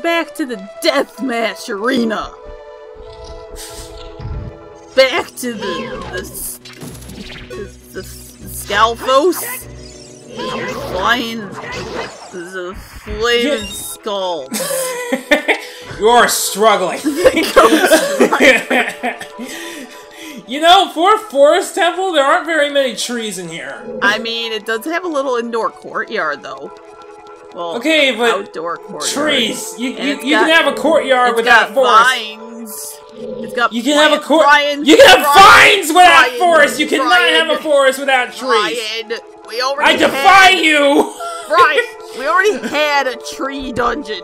back to the deathmatch arena. Back to the Scalfos. The flying, the flaming skull. You are struggling. You know, for a forest temple, there aren't very many trees in here. I mean, it does have a little indoor courtyard, though. Well, okay, but outdoor courtyard. Trees. You can have a courtyard without forest. Vines. It's got you can have a Brian, You can have vines without Brian, forest. You cannot Brian, have a forest without trees. Brian, we already I defy you. Brian, we already had a tree dungeon.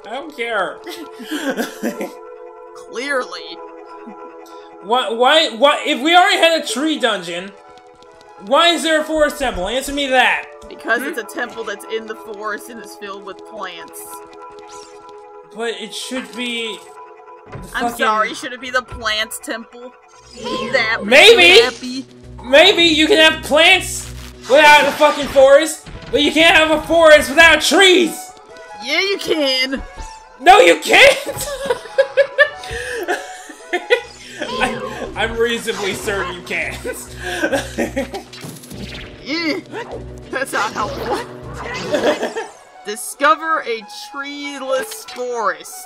I don't care. Clearly. Why? If we already had a tree dungeon, why is there a forest temple? Answer me that. Because it's a temple that's in the forest and is filled with plants. But it should be... I'm sorry, should it be the plants temple? That maybe! Maybe you can have plants without a fucking forest, but you can't have a forest without trees! Yeah, you can! No, you can't! I'm reasonably certain you can't. Yeah, that's not helpful. Discover a treeless forest.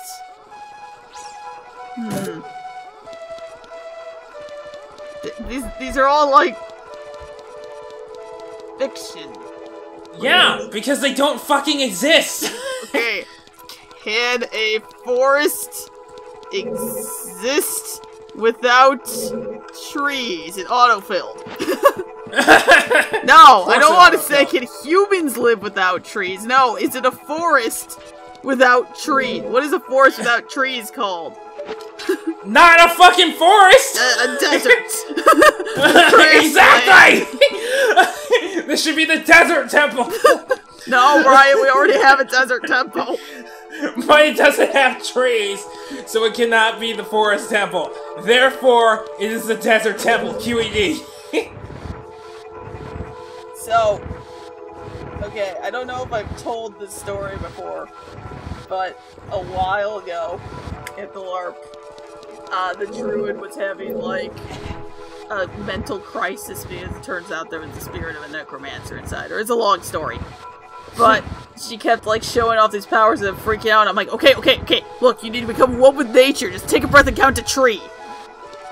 These are all like fiction. Yeah, because they don't fucking exist. Okay, can a forest exist without trees? It autofilled. No, I don't want to say can humans live without trees. No, is it a forest without trees? What is a forest without trees called? Not a fucking forest! A desert. Exactly! This should be the desert temple. No, Brian, we already have a desert temple. But it doesn't have trees, so it cannot be the forest temple. Therefore, it is the desert temple, QED. So, okay, I don't know if I've told this story before, but a while ago, at the LARP, the druid was having, like, a mental crisis because it turns out there was the spirit of a necromancer inside her. It's a long story. But she kept, like, showing off these powers and freaking out, and I'm like, okay, look, you need to become one with nature. Just take a breath and count to tree.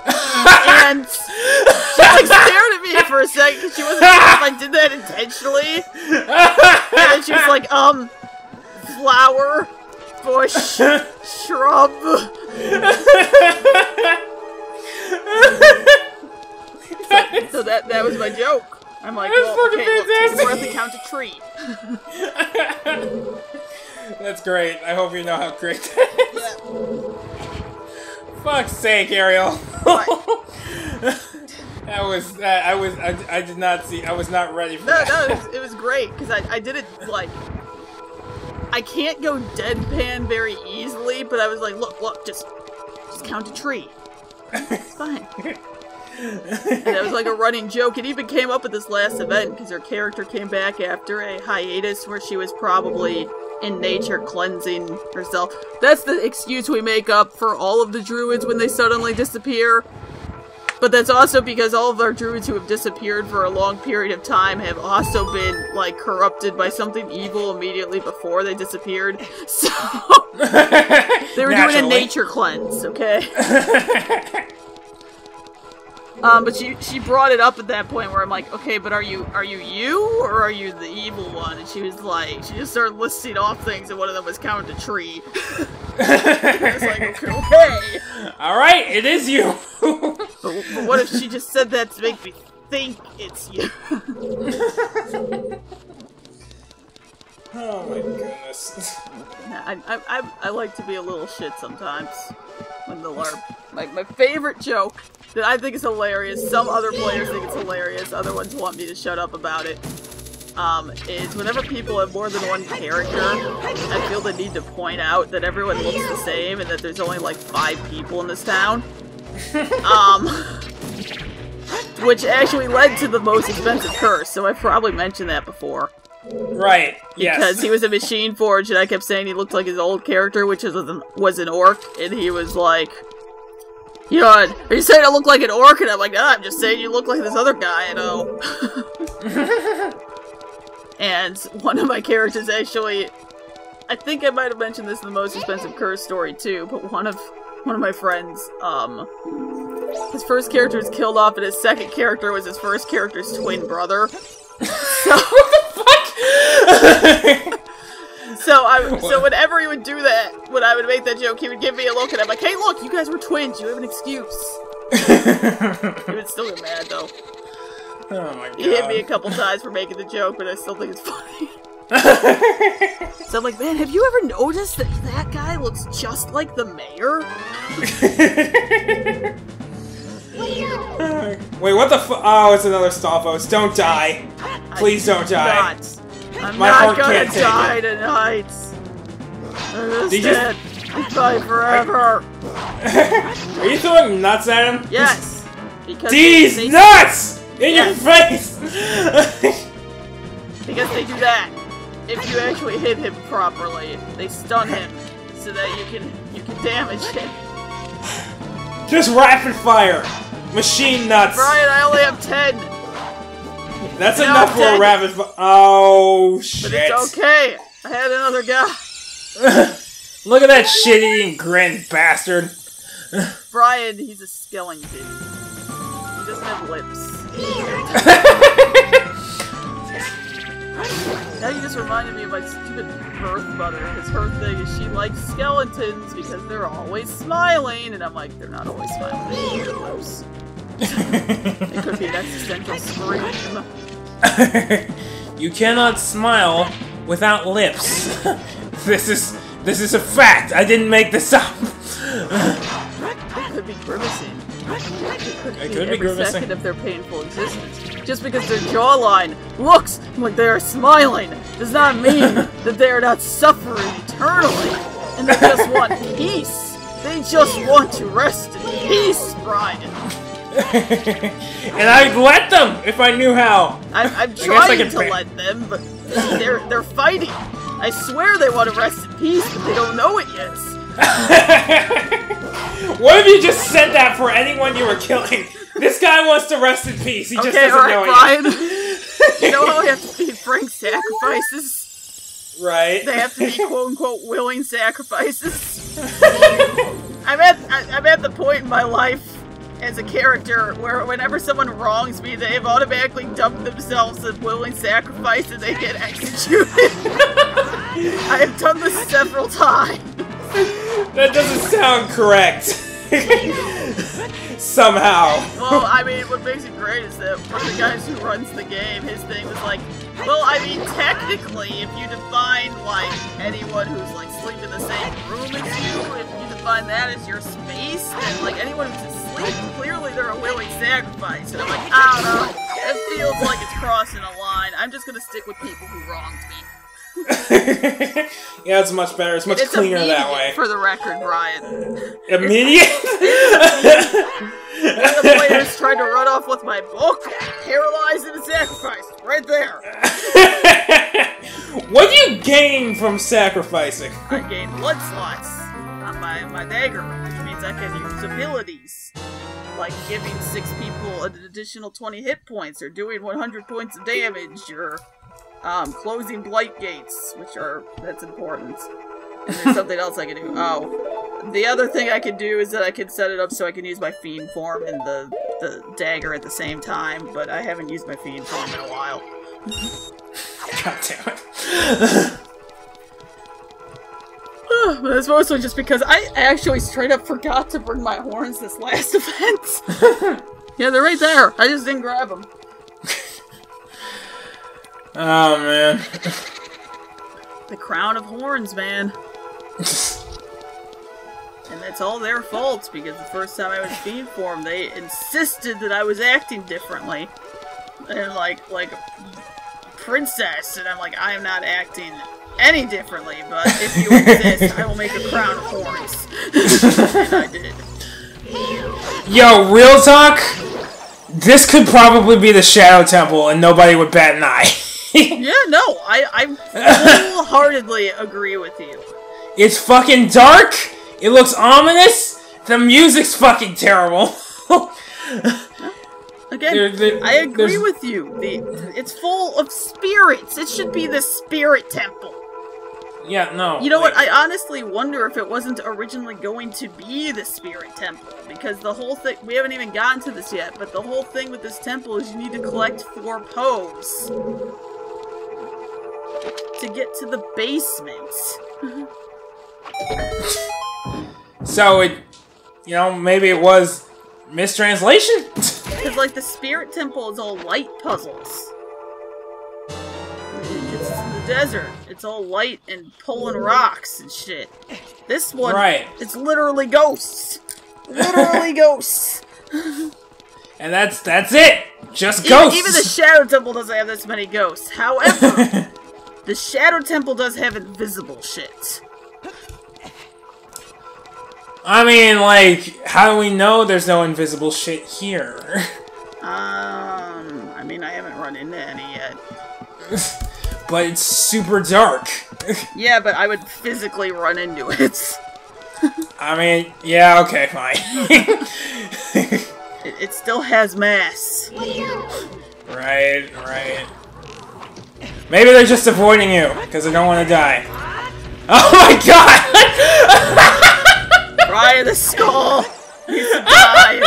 And she, like, stared at me for a second because she wasn't sure if I did that intentionally. And then she was like, flower, bush, shrub. So that was my joke. I'm like, well, okay, look, take a breath and count to tree. That's great. I hope you know how great that is. Yeah. Fuck's sake, Ariel. I did not see, I was not ready for that. No, it was great, because I did it, like, I can't go deadpan very easily, but I was like, look, just count a tree. It's fine. And it was like a running joke. It even came up at this last event, because her character came back after a hiatus where she was probably in nature cleansing herself. That's the excuse we make up for all of the druids when they suddenly disappear. But that's also because all of our druids who have disappeared for a long period of time have also been, like, corrupted by something evil immediately before they disappeared. So, they were doing a nature cleanse, okay? But she brought it up at that point where I'm like, okay, but are you or are you the evil one? And she was like, she just started listing off things, and one of them was count a tree. I was like, okay. Alright, it is you. But what if she just said that to make me think it's you? Oh my goodness. I like to be a little shit sometimes when the LARP. My favorite joke that I think is hilarious, some other players think it's hilarious, other ones want me to shut up about it, is whenever people have more than one character, I feel the need to point out that everyone looks the same and that there's only like 5 people in this town. Which actually led to the most expensive curse, so I've probably mentioned that before. Right. Yes. Because he was a machine forged, and I kept saying he looked like his old character, which was an orc, and he was like, you know, are you saying I look like an orc? And I'm like, no, I'm just saying you look like this other guy, you know. And one of my characters actually, I think I might have mentioned this in the Most Expensive Curse story too, but one of my friends, his first character was killed off, and his second character was his first character's twin brother. So What the fuck? So whenever he would do that, when I would make that joke, he would give me a look, and I'm like, hey, look, you guys were twins. You have an excuse. He would still get mad, though. Oh my god. He hit me a couple times for making the joke, but I still think it's funny. So I'm like, man, have you ever noticed that that guy looks just like the mayor? Wait, what the oh, it's another Stalfos. Don't die. Please don't die. I'm My not heart gonna can't take die it. tonight. Did you Understand? I die forever. Are you throwing nuts at him? Yes. Because These they nuts! In your face! Because they do that. If you actually hit him properly, they stun him so that you can damage him. Just rapid fire! Machine nuts! Brian, I only have 10. That's No, enough for a 10. rapid fire. Oh, shit. But it's okay. I had another guy. Look at that shit-eating grin, bastard. Brian, he's a skeleton. He doesn't have lips. Now you just reminded me of my stupid birth mother, because her thing is she likes skeletons because they're always smiling, and I'm like, they're not always smiling, they have lips. It could be an existential scream. You cannot smile without lips. This is a fact. I didn't make this up. It could be grimacing. It could be every second of their painful existence. Just because their jawline looks like they are smiling does not mean that they are not suffering eternally. And they just want peace. They just want to rest in peace, Brian. And I'd let them if I knew how. I'm trying to let them, but they're fighting. I swear they want to rest in peace, but they don't know it yet. What if you just said that for anyone you were killing? This guy wants to rest in peace. He just doesn't know Brian. it. You know how we have to be frank sacrifices? Right. They have to be quote-unquote willing sacrifices. I'm at the point in my life as a character where whenever someone wrongs me, they've automatically dumped themselves as willing sacrifice and they get executed. I have done this several times. That doesn't sound correct. Somehow. Well, I mean, what makes it great is that one of the guys who runs the game, his thing was like, well, I mean, technically, if you define, like, anyone who's, like, sleeping in the same room as you, if you define that as your space, then, like, anyone who's asleep, clearly they're a willing sacrifice. And I'm like, I don't know, it feels like it's crossing a line. I'm just gonna stick with people who wronged me. Yeah, it's much better. It's much cleaner that way. For the record, Brian. Immediate? One of the players tried to run off with my book, paralyzed and sacrificed. Right there. What do you gain from sacrificing? I gain blood slots on my dagger, which means I can use abilities. Like giving 6 people an additional 20 hit points, or doing 100 points of damage, or closing blight gates, that's important. And there's something else I can do. Oh, the other thing I can do is that I can set it up so I can use my fiend form and the dagger at the same time, but I haven't used my fiend form in a while. God damn it. But that's mostly just because I actually straight up forgot to bring my horns this last event. Yeah, they're right there. I just didn't grab them. Oh, man. The crown of horns, man. And that's all their fault, because the first time I was fiend form, they insisted that I was acting differently. And like princess, and I'm like, I am not acting any differently, but if you insist, I will make a crown of horns. And I did. Yo, real talk? This could probably be the Shadow Temple, and nobody would bat an eye. Yeah, no, I wholeheartedly agree with you. It's fucking dark. It looks ominous. The music's fucking terrible. Again, I agree with you. It's full of spirits. It should be the spirit temple. Yeah, no. You know what? I honestly wonder if it wasn't originally going to be the spirit temple. Because the whole thing... We haven't even gotten to this yet, but the whole thing with this temple is you need to collect 4 Poes to get to the basement. So it... You know, maybe it was mistranslation? Because, like, the spirit temple is all light puzzles. It's the desert. It's all light and pulling rocks and shit. This one, it's literally ghosts. Literally ghosts. And that's it! Just ghosts! Even the Shadow Temple doesn't have this many ghosts. However, the Shadow Temple does have invisible shit. I mean, like, how do we know there's no invisible shit here? I mean, I haven't run into any yet. But it's super dark. Yeah, but I would physically run into it. I mean, yeah, okay, fine. it still has mass. Right. Maybe they're just avoiding you, because they don't want to die. Oh my god! Ryan the Skull needs to die.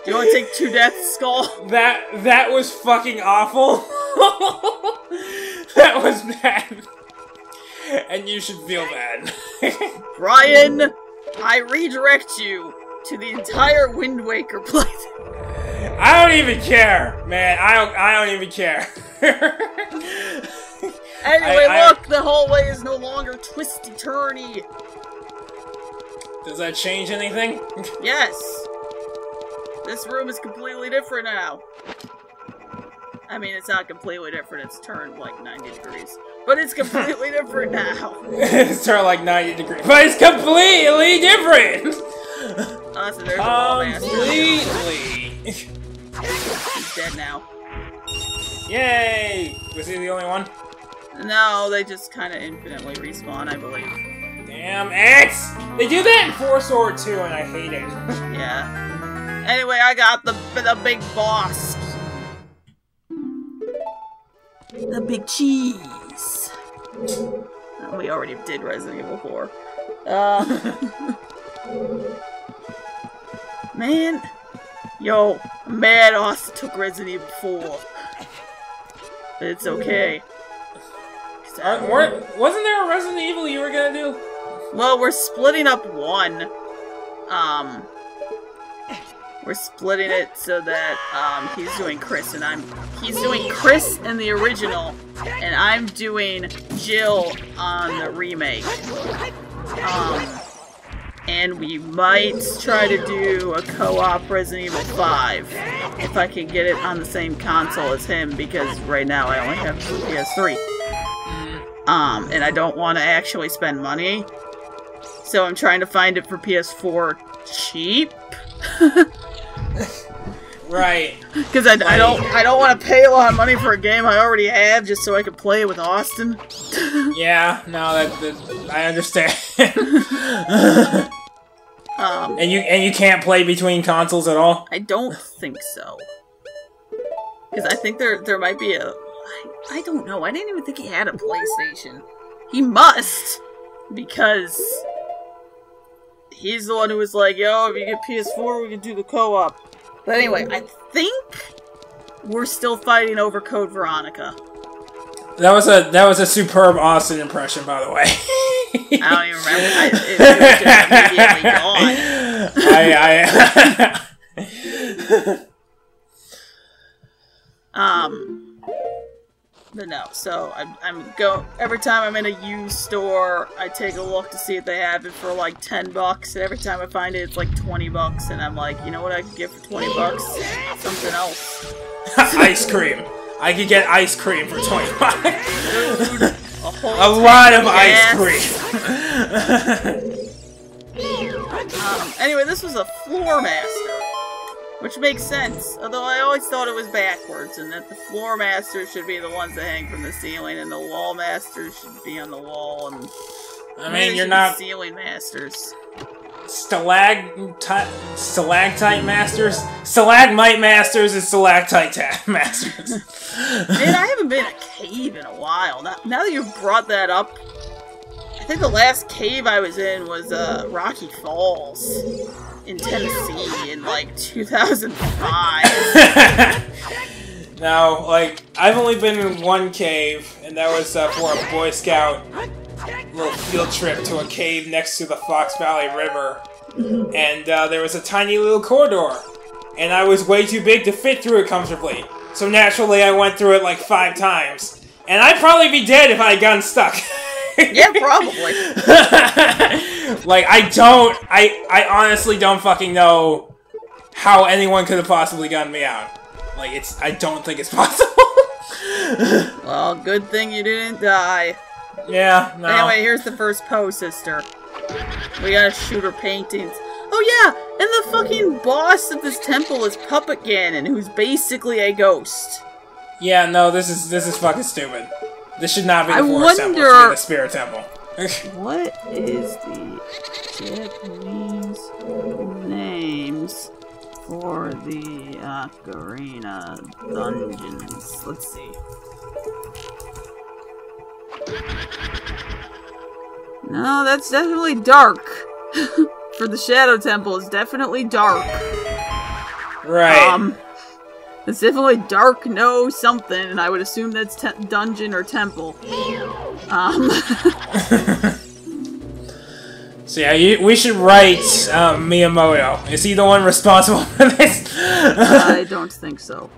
Do you want to take 2 deaths, Skull? That was fucking awful. That was bad. And you should feel bad. Ryan, I redirect you to the entire Wind Waker playthrough. I don't even care, man. I don't even care. Anyway, look, the hallway is no longer twisty-turny. Does that change anything? Yes. This room is completely different now. I mean, it's not completely different. It's turned like 90 degrees. But it's completely different now. It's turned like 90 degrees. But it's completely different! Oh, so there's a wall master. Completely. He's dead now. Yay! Was he the only one? No, they just kind of infinitely respawn, I believe. Damn ants! They do that in 4 Sword too, and I hate it. Yeah. Anyway, I got the big boss. The big cheese. Oh, we already did Resident Evil 4. Man. Yo, I'm mad Austin took Resident Evil 4. But it's okay. Wasn't there a Resident Evil you were gonna do? Well, we're splitting up one. We're splitting it so that, he's doing Chris and he's doing Chris in the original, and I'm doing Jill on the remake. And we might try to do a co-op Resident Evil 5, if I can get it on the same console as him, because right now I only have PS3. And I don't want to actually spend money, so I'm trying to find it for PS4 cheap. Right. Because I don't want to pay a lot of money for a game I already have just so I can play it with Austin. Yeah, no, that I understand. And you can't play between consoles at all? I don't think so. Because I think there might be a... I don't know. I didn't even think he had a PlayStation. He must! Because... he's the one who was like, yo, if you get PS4, we can do the co-op. But anyway, I think we're still fighting over Code Veronica. That was a superb Austin impression, by the way. I don't even remember. It was just immediately gone. But no, so every time I'm in a used store, I take a look to see if they have it for like $10, and every time I find it, it's like $20, and I'm like, you know what I could get for $20? Something else. Ice cream. I could get ice cream for $20. Dude, a lot of ice cream. Anyway, this was a floor master. Which makes sense, although I always thought it was backwards, and that the floor masters should be the ones that hang from the ceiling, and the wall masters should be on the wall, and... I mean, you're not... ceiling masters. Stalactite masters? Stalagmite masters and stalactite masters. Man, I haven't been in a cave in a while. Now that you've brought that up, I think the last cave I was in was, Rocky Falls. In Tennessee in like 2005. Now, like, I've only been in one cave, and that was for a Boy Scout little field trip to a cave next to the Fox Valley River. And there was a tiny little corridor, and I was way too big to fit through it comfortably. So naturally, I went through it like 5 times. And I'd probably be dead if I had gotten stuck. Yeah, probably. Like, I honestly don't fucking know how anyone could have possibly gotten me out. Like, I don't think it's possible. Well, good thing you didn't die. Yeah, no. Anyway, here's the first pose, sister. We gotta shoot her paintings. Oh yeah, and the fucking boss of this temple is Puppet Ganon, who's basically a ghost. Yeah, no, this is fucking stupid. This should not be the Forest Temple, it should be the Spirit Temple. What is the Japanese names for the Ocarina dungeons? Let's see. No, that's definitely dark. For the Shadow Temple, it's definitely dark. Right. It's definitely dark, no something, and I would assume that's dungeon or temple. So yeah, we should write Miyamoto. Is he the one responsible for this? I don't think so.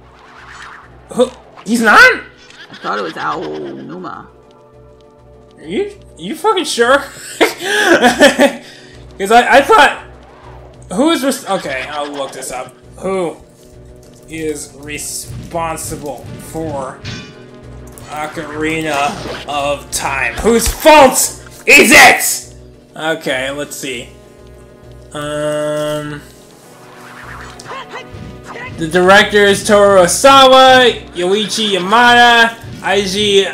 He's not? I thought it was Aonuma. Are you fucking sure? Because I thought... Who is okay, I'll look this up. Who is responsible for Ocarina of Time? Whose fault is it? Okay, let's see. The directors Toru Osawa, Yoichi Yamada, Eiji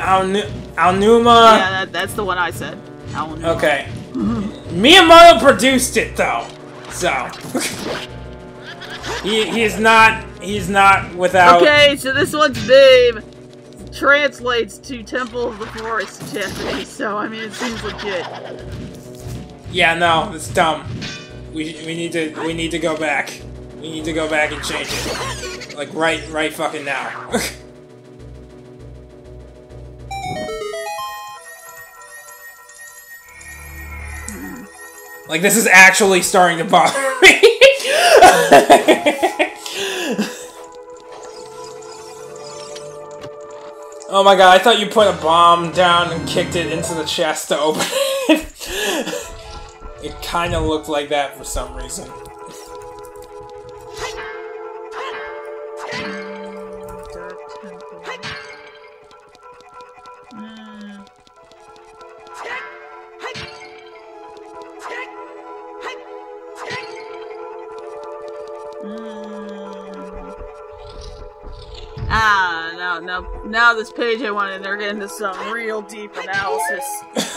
Aonuma. Yeah, that's the one I said. Aonuma. Okay. Miyamoto produced it though, so he's not without. Okay, so this one's name translates to Temple of the Forest in Japanese, so I mean it seems legit. Yeah, no, it's dumb. We need to go back. We need to go back and change it. Like right fucking now. Like, this is actually starting to bother me. Oh my god, I thought you put a bomb down and kicked it into the chest to open it. It kind of looked like that for some reason. Now this page I wanted, they're getting into some real deep analysis.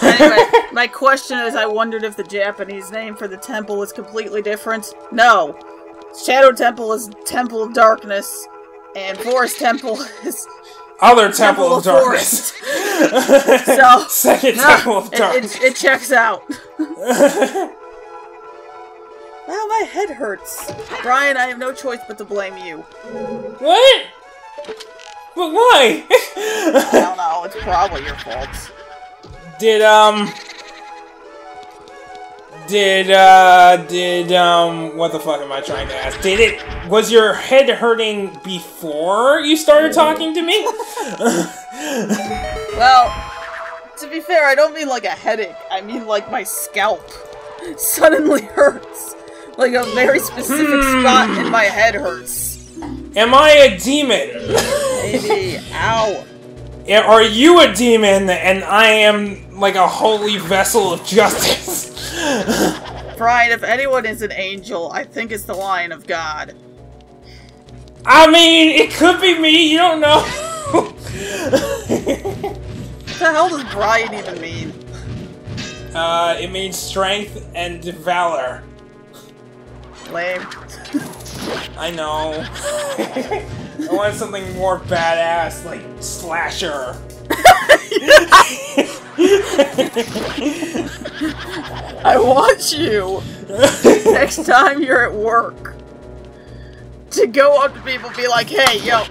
Anyway, my question is, I wondered if the Japanese name for the temple was completely different. No. Shadow Temple is Temple of Darkness, and Forest Temple is... Other Temple of Darkness. So... Second Temple of Darkness. It checks out. Wow, my head hurts. Brian, I have no choice but to blame you. What? But why? I don't know, it's probably your fault. What the fuck am I trying to ask? Was your head hurting before you started talking to me? Well, to be fair, I don't mean like a headache. I mean like my scalp suddenly hurts. Like a very specific spot in my head hurts. Am I a demon? Maybe. Ow. Are you a demon and I am like a holy vessel of justice? Brian, if anyone is an angel, I think it's the Lion of God. I mean, it could be me, you don't know. What the hell does Brian even mean? It means strength and valor. Lame. I know. I want something more badass, like Slasher. I want you, next time you're at work, to go up to people and be like, hey, yo,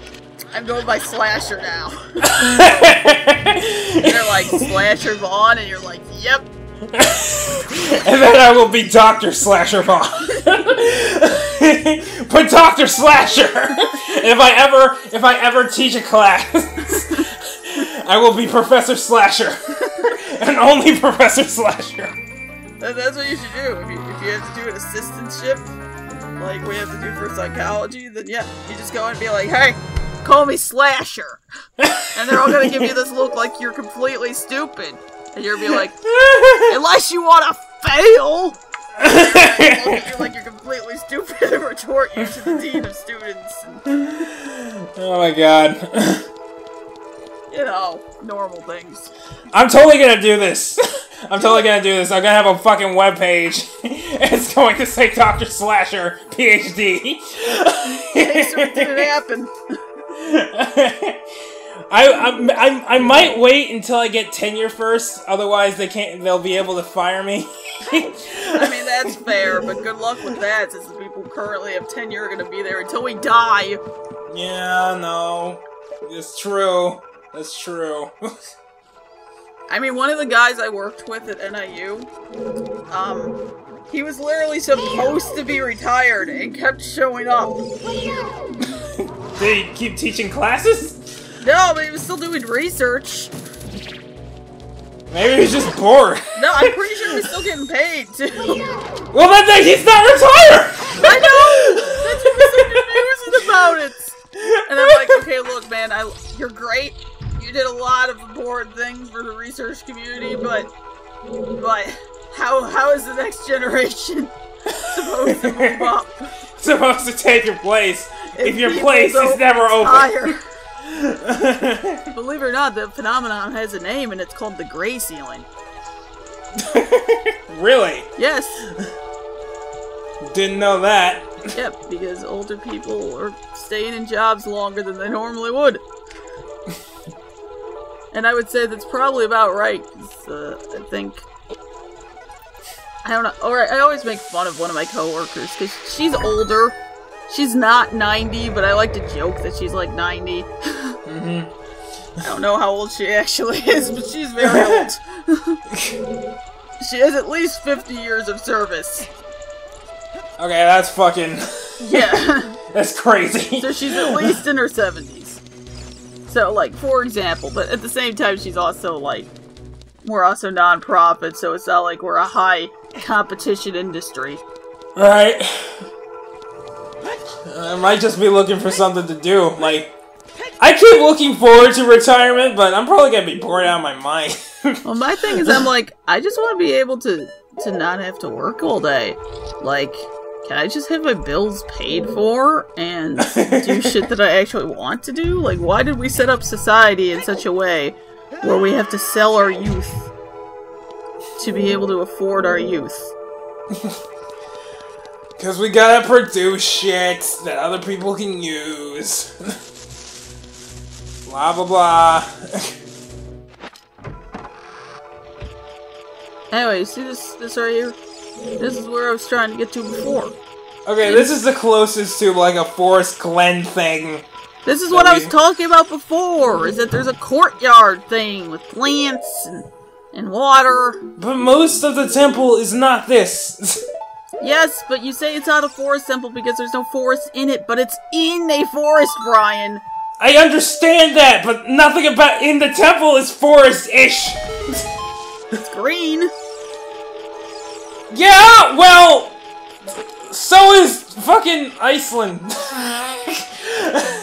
I'm going by Slasher now. And they're like, Slasher Vaughn? And you're like, yep. And then I will be Dr. Slasher Vaughn. But Dr. Slasher! If I ever teach a class, I will be Professor Slasher. And only Professor Slasher. That's what you should do. If you have to do an assistantship, like we have to do for psychology, then yeah, you just go and be like, hey, call me Slasher. And they're all gonna give you this look like you're completely stupid. And you're gonna be like, unless you want to fail! And look at you like you're completely stupid and retort you to the dean of students. Oh my god. You know, normal things. I'm totally gonna do this. I'm totally gonna do this. I'm gonna have a fucking webpage. It's going to say Dr. Slasher, PhD. Thanks for it didn't happen. I might wait until I get tenure first, otherwise they'll be able to fire me. I mean, that's fair, but good luck with that, since the people who currently have tenure are gonna be there until we die. Yeah, no. It's true. That's true. I mean, one of the guys I worked with at NIU, he was literally supposed to be retired and kept showing up. Did he keep teaching classes? No, but he was still doing research. Maybe he's just bored. No, I'm pretty sure he's still getting paid, too. Well, then he's not retired! I know! That's what was so confusing about it. And I'm like, okay, look, man, you're great. You did a lot of important things for the research community, but how is the next generation supposed to move up? Supposed to take your place if your place is never open. Believe it or not, the phenomenon has a name, and it's called the gray ceiling. Really? Yes. Didn't know that. Yep, because older people are staying in jobs longer than they normally would. And I would say that's probably about right, because I think... I don't know. Alright, I always make fun of one of my coworkers, because she's older. She's not 90, but I like to joke that she's like 90. I don't know how old she actually is, but she's very old. She has at least 50 years of service. Okay, that's fucking... Yeah. That's crazy. So she's at least in her 70s. So, like, for example, but at the same time, she's also, like, we're also non-profit, so it's not like we're a high-competition industry. Right. I might just be looking for something to do. Like, I keep looking forward to retirement, but I'm probably gonna be bored out of my mind. Well, my thing is, I'm like, I just want to be able to not have to work all day. Like, can I just have my bills paid for and do shit that I actually want to do? Like, why did we set up society in such a way where we have to sell our youth to be able to afford our youth? Because we gotta produce shit that other people can use. Blah blah blah. Anyway, you see this right here? This is where I was trying to get to before. Okay, this is the closest to like a Forest Glen thing. This is what I was talking about before, is that there's a courtyard thing with plants and water. But most of the temple is not this. Yes, but you say it's not a forest temple because there's no forest in it, but it's in a forest, Brian. I understand that, but nothing about in the temple is forest-ish. It's green. Yeah, well, so is fucking Iceland.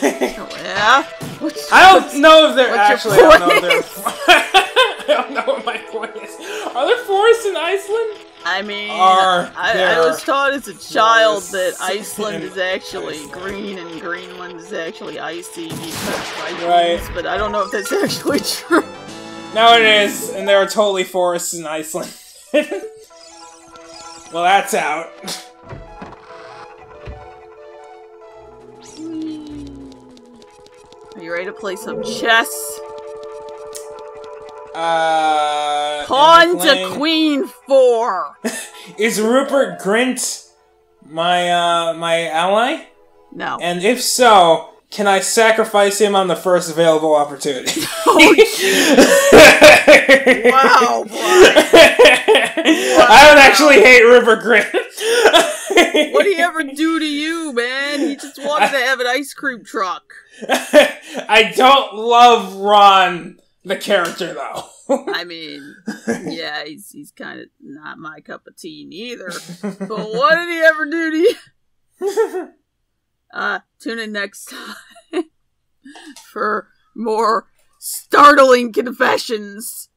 Yeah? I don't know if they're actually. I don't know if they're. I don't know what my point is. Are there forests in Iceland? I mean, Are I was taught as a child that wars Iceland in is actually Iceland? green and Greenland is actually icy because Vikings, Right. but I don't know if that's actually true. No, it is, and there are totally forests in Iceland. Well, that's out. Are you ready to play some chess? am Pawn I to playing- queen 4! Is Rupert Grint my ally? No. And if so, can I sacrifice him on the first available opportunity? Wow, Brian. I don't actually hate Rupert Grint. What did he ever do to you, man? He just wanted to have an ice cream truck. I don't love Ron, the character, though. I mean, yeah, he's kind of not my cup of tea neither. But what did he ever do to you? Tune in next time for more startling confessions.